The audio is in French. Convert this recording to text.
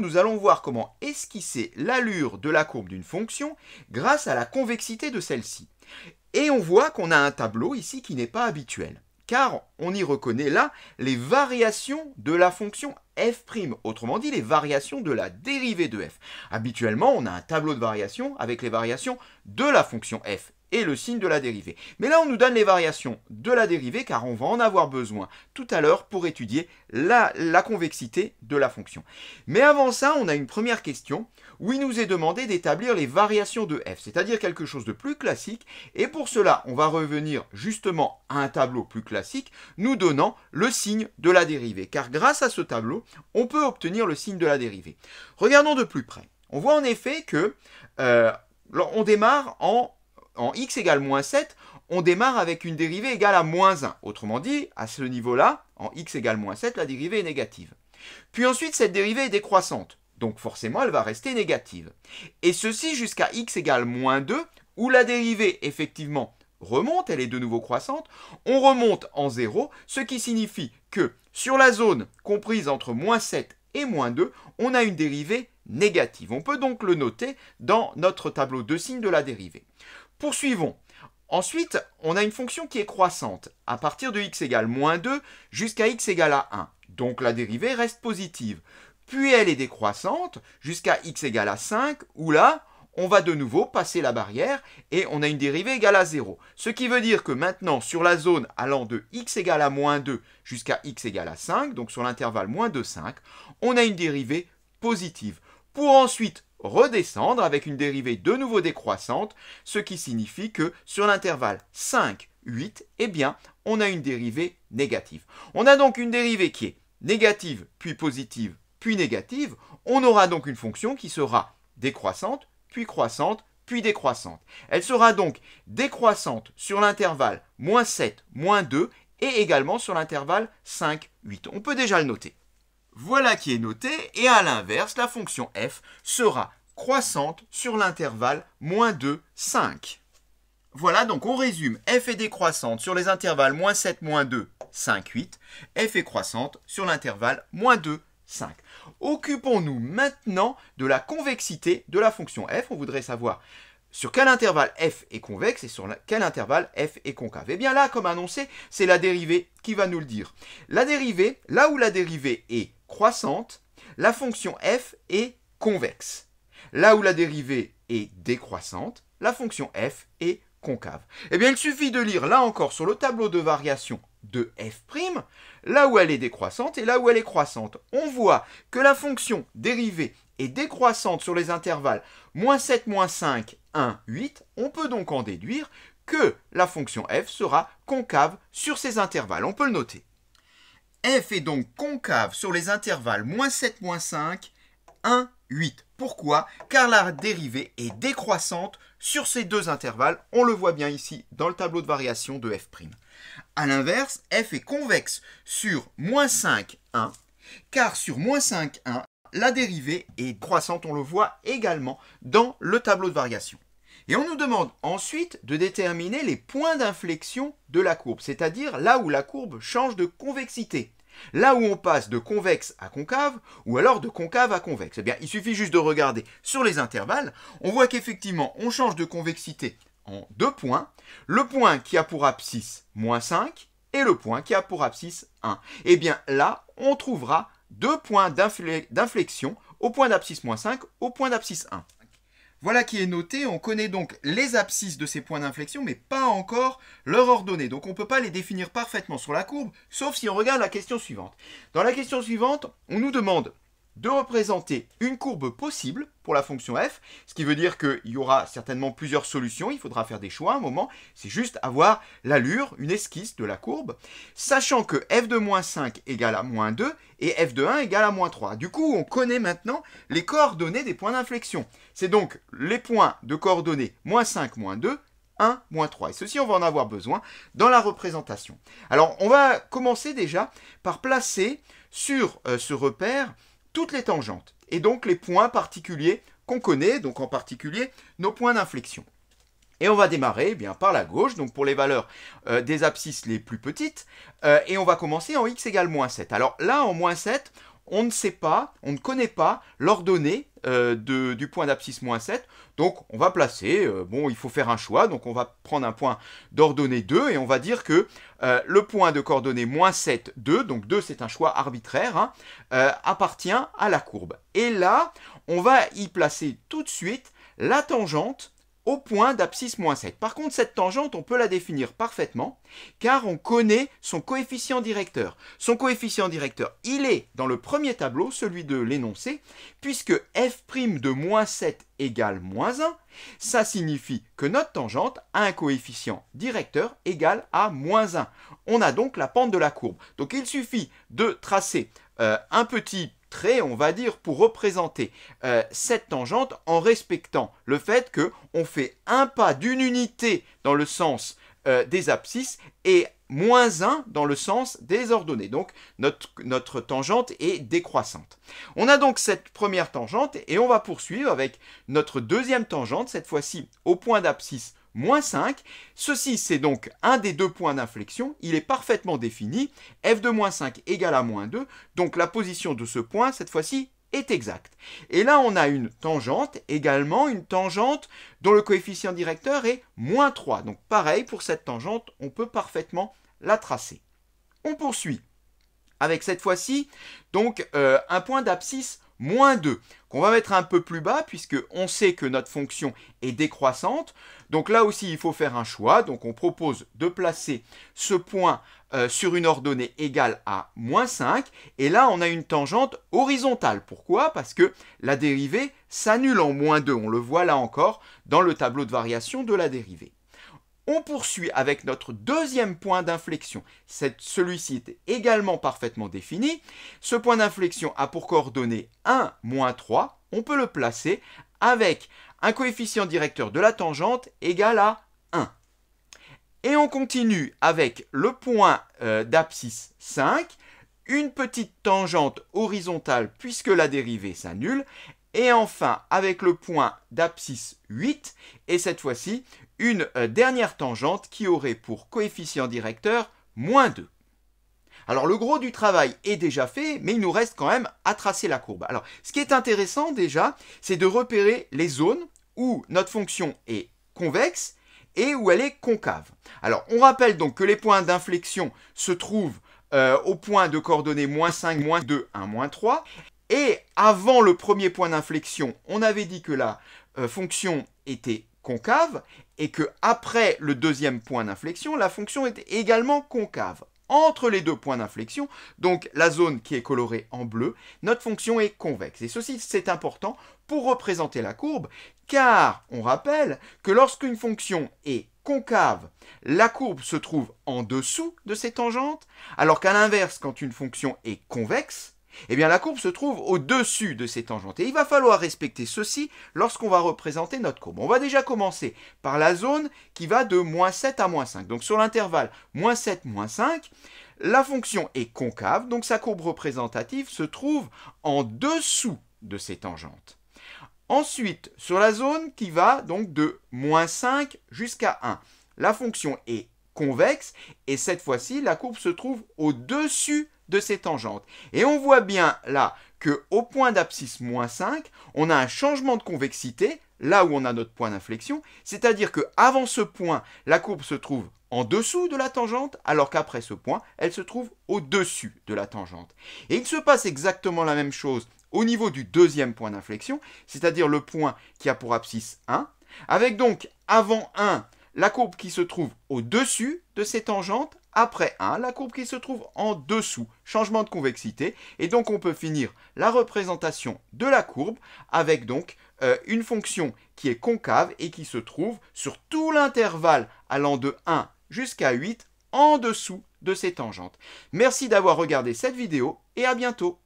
nous allons voir comment esquisser l'allure de la courbe d'une fonction grâce à la convexité de celle-ci. Et on voit qu'on a un tableau ici qui n'est pas habituel, car on y reconnaît là les variations de la fonction f', autrement dit les variations de la dérivée de f. Habituellement, on a un tableau de variations avec les variations de la fonction f et le signe de la dérivée. Mais là, on nous donne les variations de la dérivée, car on va en avoir besoin tout à l'heure pour étudier la convexité de la fonction. Mais avant ça, on a une première question où il nous est demandé d'établir les variations de f, c'est-à-dire quelque chose de plus classique, et pour cela, on va revenir justement à un tableau plus classique, nous donnant le signe de la dérivée, car grâce à ce tableau, on peut obtenir le signe de la dérivée. Regardons de plus près. On voit en effet que on démarre en x égale moins 7, on démarre avec une dérivée égale à moins 1. Autrement dit, à ce niveau-là, en x égale moins 7, la dérivée est négative. Puis ensuite, cette dérivée est décroissante. Donc forcément, elle va rester négative. Et ceci jusqu'à x égale moins 2, où la dérivée, effectivement, remonte, elle est de nouveau croissante. On remonte en 0, ce qui signifie que sur la zone comprise entre moins 7 et moins 2, on a une dérivée négative. On peut donc le noter dans notre tableau de signes de la dérivée. Poursuivons. Ensuite, on a une fonction qui est croissante, à partir de x égale moins 2 jusqu'à x égale à 1. Donc la dérivée reste positive. Puis elle est décroissante jusqu'à x égale à 5, où là, on va de nouveau passer la barrière et on a une dérivée égale à 0. Ce qui veut dire que maintenant, sur la zone allant de x égale à moins 2 jusqu'à x égale à 5, donc sur l'intervalle moins 2, 5, on a une dérivée positive. Pour ensuite redescendre avec une dérivée de nouveau décroissante, ce qui signifie que sur l'intervalle 5, 8, eh bien, on a une dérivée négative. On a donc une dérivée qui est négative, puis positive, puis négative. On aura donc une fonction qui sera décroissante, puis croissante, puis décroissante. Elle sera donc décroissante sur l'intervalle moins 7, moins 2, et également sur l'intervalle 5, 8. On peut déjà le noter. Voilà qui est noté, et à l'inverse, la fonction f sera croissante sur l'intervalle moins 2, 5. Voilà, donc on résume, f est décroissante sur les intervalles moins 7, moins 2, 5, 8. F est croissante sur l'intervalle moins 2, 5. Occupons-nous maintenant de la convexité de la fonction f. On voudrait savoir sur quel intervalle f est convexe et sur quel intervalle f est concave. Et bien là, comme annoncé, c'est la dérivée qui va nous le dire. La dérivée, là où la dérivée est croissante, la fonction f est convexe. Là où la dérivée est décroissante, la fonction f est concave. Eh bien, il suffit de lire là encore sur le tableau de variation de f', là où elle est décroissante et là où elle est croissante. On voit que la fonction dérivée est décroissante sur les intervalles moins 7, moins 5, 1, 8. On peut donc en déduire que la fonction f sera concave sur ces intervalles. On peut le noter. F est donc concave sur les intervalles moins 7, moins 5, 1, 8. Pourquoi? Car la dérivée est décroissante sur ces deux intervalles. On le voit bien ici dans le tableau de variation de f'. A l'inverse, f est convexe sur moins 5, 1, car sur moins 5, 1, la dérivée est croissante. On le voit également dans le tableau de variation. Et on nous demande ensuite de déterminer les points d'inflexion de la courbe, c'est-à-dire là où la courbe change de convexité. Là où on passe de convexe à concave, ou alors de concave à convexe. Eh bien, il suffit juste de regarder sur les intervalles. On voit qu'effectivement, on change de convexité en deux points. Le point qui a pour abscisse moins 5 et le point qui a pour abscisse 1. Eh bien, là, on trouvera deux points d'inflexion au point d'abscisse moins 5, au point d'abscisse 1. Voilà qui est noté, on connaît donc les abscisses de ces points d'inflexion, mais pas encore leur ordonnée. Donc on ne peut pas les définir parfaitement sur la courbe, sauf si on regarde la question suivante. Dans la question suivante, on nous demande de représenter une courbe possible pour la fonction f, ce qui veut dire qu'il y aura certainement plusieurs solutions, il faudra faire des choix à un moment, c'est juste avoir l'allure, une esquisse de la courbe, sachant que f de moins 5 égale à moins 2 et f de 1 égale à moins 3. Du coup, on connaît maintenant les coordonnées des points d'inflexion. C'est donc les points de coordonnées moins 5, moins 2, 1, moins 3. Et ceci, on va en avoir besoin dans la représentation. Alors, on va commencer déjà par placer sur ce repère toutes les tangentes, et donc les points particuliers qu'on connaît, donc en particulier nos points d'inflexion. Et on va démarrer bien par la gauche, donc pour les valeurs des abscisses les plus petites, et on va commencer en x égale moins 7. Alors là, en moins 7, on ne sait pas, on ne connaît pas l'ordonnée du point d'abscisse moins 7. Donc on va placer, bon il faut faire un choix, donc on va prendre un point d'ordonnée 2 et on va dire que le point de coordonnée moins 7, 2, donc 2 c'est un choix arbitraire, hein, appartient à la courbe. Et là, on va y placer tout de suite la tangente au point d'abscisse moins 7. Par contre, cette tangente, on peut la définir parfaitement, car on connaît son coefficient directeur. Son coefficient directeur, il est dans le premier tableau, celui de l'énoncé, puisque f' de moins 7 égale moins 1, ça signifie que notre tangente a un coefficient directeur égal à moins 1. On a donc la pente de la courbe. Donc il suffit de tracer un petit trait, on va dire, pour représenter cette tangente en respectant le fait qu'on fait un pas d'une unité dans le sens des abscisses et moins 1 dans le sens des ordonnées. Donc notre tangente est décroissante. On a donc cette première tangente et on va poursuivre avec notre deuxième tangente, cette fois-ci au point d'abscisse moins 5. Ceci, c'est donc un des deux points d'inflexion. Il est parfaitement défini. F de moins 5 égale à moins 2. Donc la position de ce point, cette fois-ci, est exacte. Et là, on a une tangente, également une tangente dont le coefficient directeur est moins 3. Donc pareil, pour cette tangente, on peut parfaitement la tracer. On poursuit avec cette fois-ci donc un point d'abscisse moins 2, qu'on va mettre un peu plus bas, puisqu'on sait que notre fonction est décroissante. Donc là aussi, il faut faire un choix. Donc on propose de placer ce point sur une ordonnée égale à moins 5. Et là, on a une tangente horizontale. Pourquoi? Parce que la dérivée s'annule en moins 2. On le voit là encore dans le tableau de variation de la dérivée. On poursuit avec notre deuxième point d'inflexion. Celui-ci est également parfaitement défini. Ce point d'inflexion a pour coordonnées 1, moins 3. On peut le placer avec un coefficient directeur de la tangente égal à 1. Et on continue avec le point d'abscisse 5, une petite tangente horizontale puisque la dérivée s'annule. Et enfin, avec le point d'abscisse 8, et cette fois-ci, une dernière tangente qui aurait pour coefficient directeur moins 2. Alors le gros du travail est déjà fait, mais il nous reste quand même à tracer la courbe. Alors ce qui est intéressant déjà, c'est de repérer les zones où notre fonction est convexe et où elle est concave. Alors on rappelle donc que les points d'inflexion se trouvent au point de coordonnées moins 5, moins 2, 1, moins 3. Et avant le premier point d'inflexion, on avait dit que la fonction était concave et que après le deuxième point d'inflexion, la fonction était également concave. Entre les deux points d'inflexion, donc la zone qui est colorée en bleu, notre fonction est convexe. Et ceci, c'est important pour représenter la courbe, car on rappelle que lorsqu'une fonction est concave, la courbe se trouve en dessous de ses tangentes, alors qu'à l'inverse, quand une fonction est convexe, eh bien la courbe se trouve au-dessus de ces tangentes. Et il va falloir respecter ceci lorsqu'on va représenter notre courbe. On va déjà commencer par la zone qui va de moins 7 à moins 5. Donc sur l'intervalle moins 7, moins 5, la fonction est concave, donc sa courbe représentative se trouve en dessous de ces tangentes. Ensuite, sur la zone qui va donc de moins 5 jusqu'à 1, la fonction est convexe et cette fois-ci, la courbe se trouve au-dessus de ces tangentes. Et on voit bien là qu'au point d'abscisse moins 5, on a un changement de convexité, là où on a notre point d'inflexion, c'est-à-dire qu'avant ce point, la courbe se trouve en dessous de la tangente, alors qu'après ce point, elle se trouve au-dessus de la tangente. Et il se passe exactement la même chose au niveau du deuxième point d'inflexion, c'est-à-dire le point qui a pour abscisse 1, avec donc avant 1, la courbe qui se trouve au-dessus de ces tangentes, après 1, la courbe qui se trouve en dessous, changement de convexité, et donc on peut finir la représentation de la courbe avec donc une fonction qui est concave et qui se trouve sur tout l'intervalle allant de 1 jusqu'à 8 en dessous de ces tangentes. Merci d'avoir regardé cette vidéo et à bientôt.